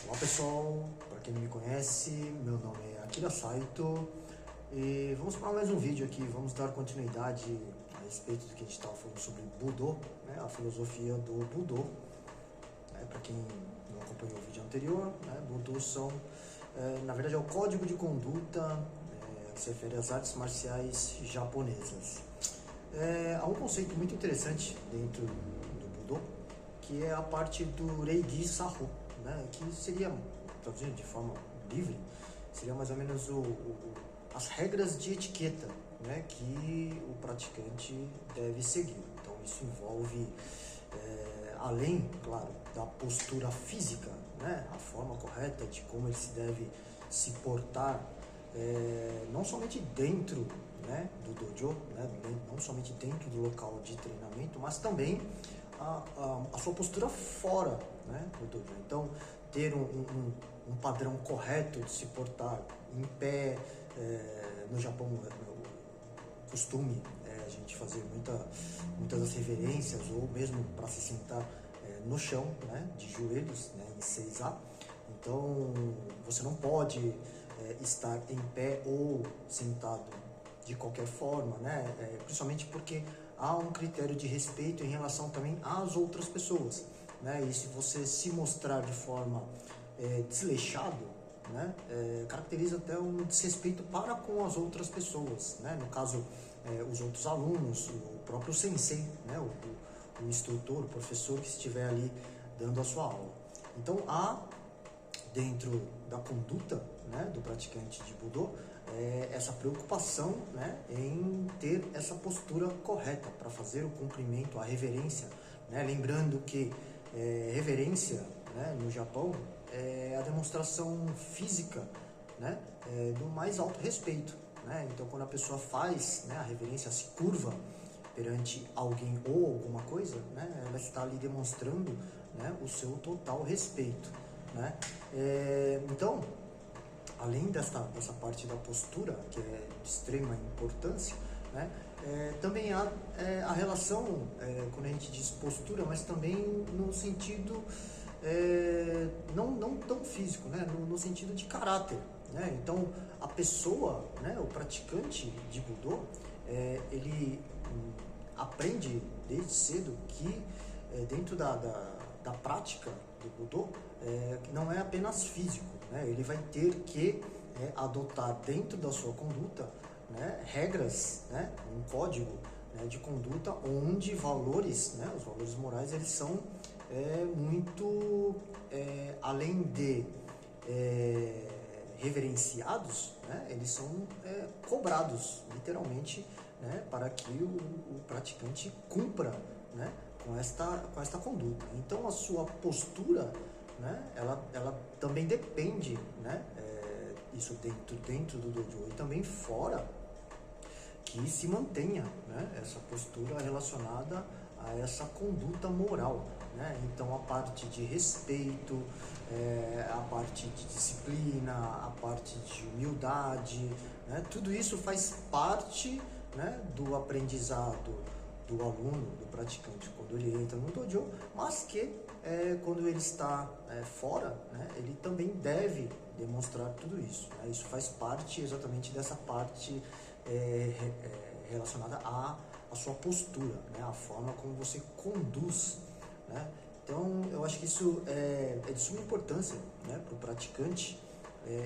Olá pessoal, para quem não me conhece, meu nome é Akira Saito e vamos para mais um vídeo aqui. Vamos dar continuidade a respeito do que a gente estava falando sobre Budô, né, a filosofia do Budô. Para quem não acompanhou o vídeo anterior, né, Budô são, na verdade, é o código de conduta que se refere às artes marciais japonesas. Há um conceito muito interessante dentro do Budô, que é a parte do Reigi Saho, né, que seria, traduzindo de forma livre, seria mais ou menos as regras de etiqueta, né, que o praticante deve seguir. Então isso envolve, além, claro, da postura física, né, a forma correta de como ele se deve se portar, não somente dentro, né, do dojo, né, não somente dentro do local de treinamento, mas também a sua postura fora, né, do dojo. Então, ter um padrão correto de se portar em pé. No Japão, o costume é a gente fazer muitas das reverências, ou mesmo para se sentar no chão, né, de joelhos, né, em 6A. Então, você não pode estar em pé ou sentado de qualquer forma, né? Principalmente porque há um critério de respeito em relação também às outras pessoas, né? E se você se mostrar de forma desleixado, né, caracteriza até um desrespeito para com as outras pessoas, né? No caso, os outros alunos, o próprio sensei, né, o instrutor, o professor que estiver ali dando a sua aula. Então, há dentro da conduta, né, do praticante de Budô, essa preocupação, né, em ter essa postura correta para fazer o cumprimento, a reverência, né? Lembrando que reverência, né, no Japão é a demonstração física, né, do mais alto respeito, né? Então, quando a pessoa faz, né, a reverência, se curva perante alguém ou alguma coisa, né, ela está ali demonstrando, né, o seu total respeito, né? Então, além dessa parte da postura, que é de extrema importância, né, também há a relação, quando a gente diz postura, mas também no sentido não tão físico, né, no sentido de caráter, né? Então, a pessoa, né, o praticante de Budô, ele aprende desde cedo que dentro da prática do Budô, não é apenas físico, né? Ele vai ter que adotar dentro da sua conduta, né, regras, né, um código, né, de conduta onde valores, né, os valores morais, eles são muito, além de reverenciados, né, eles são cobrados, literalmente, né, para que o praticante cumpra, né, com esta conduta. Então, a sua postura, né, ela também depende, né, isso dentro do dojo e também fora, que se mantenha, né, essa postura relacionada a essa conduta moral, né? Então, a parte de respeito, a parte de disciplina, a parte de humildade, né, tudo isso faz parte, né, do aprendizado do aluno, do praticante, quando ele entra no dojo, mas que quando ele está fora, né, ele também deve demonstrar tudo isso, né? Isso faz parte exatamente dessa parte relacionada à sua postura, né, a forma como você conduz, né? Então, eu acho que isso é de suma importância, né, para o praticante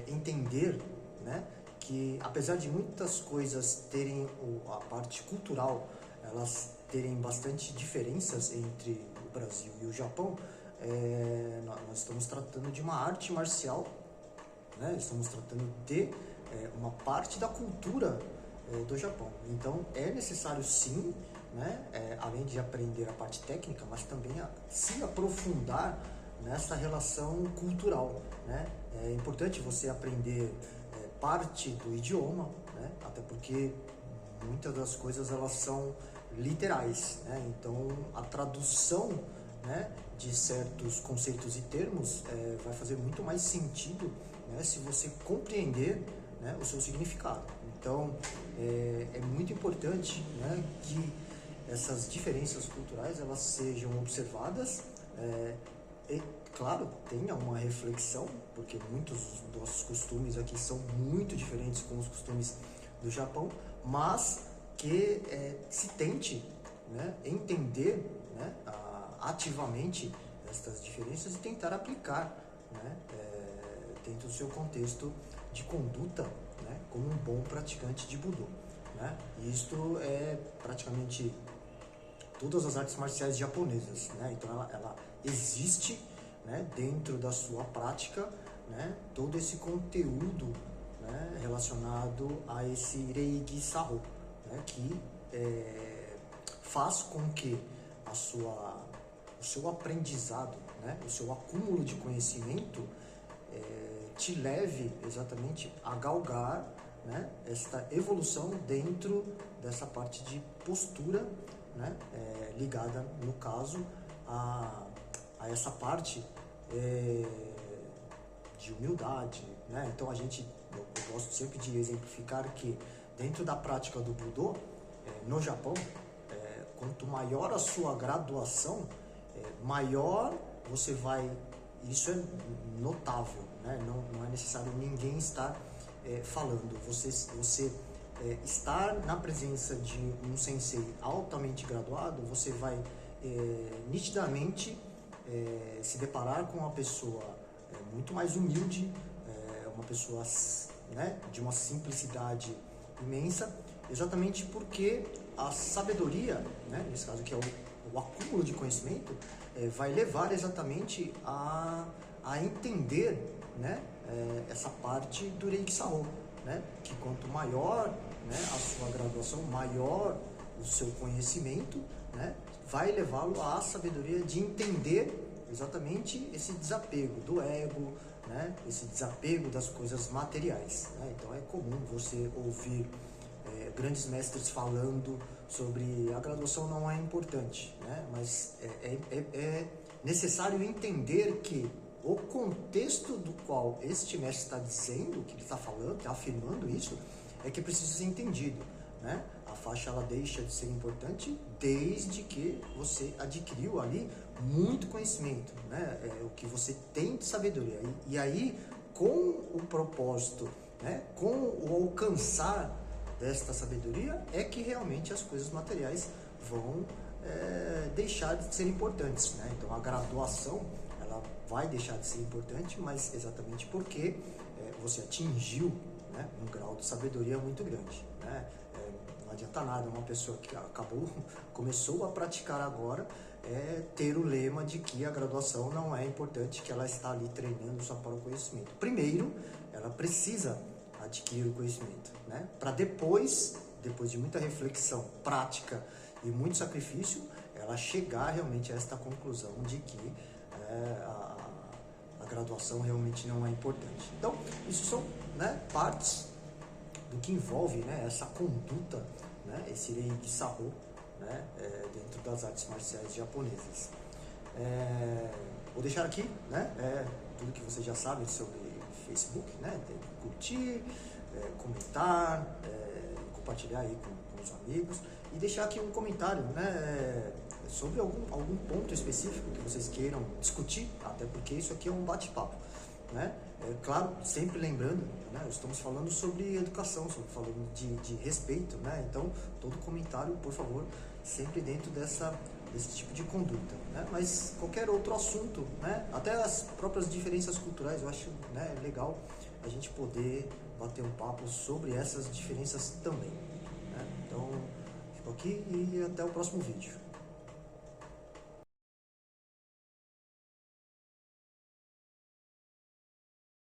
entender, né, que apesar de muitas coisas terem a parte cultural, elas terem bastante diferenças entre o Brasil e o Japão, nós estamos tratando de uma arte marcial, né? Estamos tratando de uma parte da cultura do Japão. Então, é necessário sim, né, além de aprender a parte técnica, mas também se aprofundar nessa relação cultural, né? É importante você aprender parte do idioma, né? Até porque muitas das coisas elas são literais, né? Então, a tradução, né, de certos conceitos e termos vai fazer muito mais sentido, né, se você compreender, né, o seu significado. Então, é muito importante, né, que essas diferenças culturais elas sejam observadas, E, claro, tenha uma reflexão, porque muitos dos nossos costumes aqui são muito diferentes com os costumes do Japão, mas que se tente, né, entender, né, ativamente estas diferenças e tentar aplicar, né, dentro do seu contexto de conduta, né, como um bom praticante de Budô. Né? E isto é praticamente todas as artes marciais japonesas, né? Então ela existe, né, dentro da sua prática, né, todo esse conteúdo, né, relacionado a esse Reiki Saho, né, que faz com que o seu aprendizado, né, o seu acúmulo de conhecimento te leve exatamente a galgar, né, esta evolução dentro dessa parte de postura, né, ligada, no caso, a essa parte de humildade. Né? Então eu gosto sempre de exemplificar que dentro da prática do Budô, no Japão, quanto maior a sua graduação, maior você vai... Isso é notável, né? Não é necessário ninguém estar falando. Você estar na presença de um sensei altamente graduado, você vai nitidamente se deparar com uma pessoa muito mais humilde, uma pessoa, né, de uma simplicidade imensa, exatamente porque a sabedoria, né, nesse caso que é o acúmulo de conhecimento, vai levar exatamente a entender, né, essa parte do Reiki Saho, né, que quanto maior, né, a sua graduação, maior o seu conhecimento, né, vai levá-lo à sabedoria de entender exatamente esse desapego do ego, né, esse desapego das coisas materiais. Né? Então é comum você ouvir grandes mestres falando sobre a graduação não é importante, né? Mas é necessário entender que o contexto do qual este mestre está dizendo, que ele está falando, está afirmando isso, é que precisa ser entendido, né? A faixa ela deixa de ser importante desde que você adquiriu ali muito conhecimento, né? O que você tem de sabedoria. E aí, com o propósito, né? Com o alcançar desta sabedoria, é que realmente as coisas materiais vão deixar de ser importantes, né? Então a graduação ela vai deixar de ser importante, mas exatamente porque você atingiu, né, um grau de sabedoria muito grande, né? Não adianta nada uma pessoa que começou a praticar agora ter o lema de que a graduação não é importante, que ela está ali treinando só para o conhecimento. Primeiro, ela precisa adquirir o conhecimento, né? Para depois de muita reflexão prática e muito sacrifício, ela chegar realmente a esta conclusão de que a graduação realmente não é importante. Então, isso são, né, partes do que envolve, né, essa conduta, né, esse Reiki Saho, né, dentro das artes marciais japonesas. Vou deixar aqui, né, tudo que vocês já sabem sobre Facebook, né, tem que curtir, comentar, compartilhar aí com os amigos e deixar aqui um comentário, né, sobre algum ponto específico que vocês queiram discutir, até porque isso aqui é um bate-papo, né? Claro, sempre lembrando, né, estamos falando sobre educação, falando de respeito, né? Então, todo comentário, por favor, sempre dentro desse tipo de conduta, né? Mas qualquer outro assunto, né, até as próprias diferenças culturais, eu acho, né, legal a gente poder bater um papo sobre essas diferenças também, né? Então, fico aqui e até o próximo vídeo.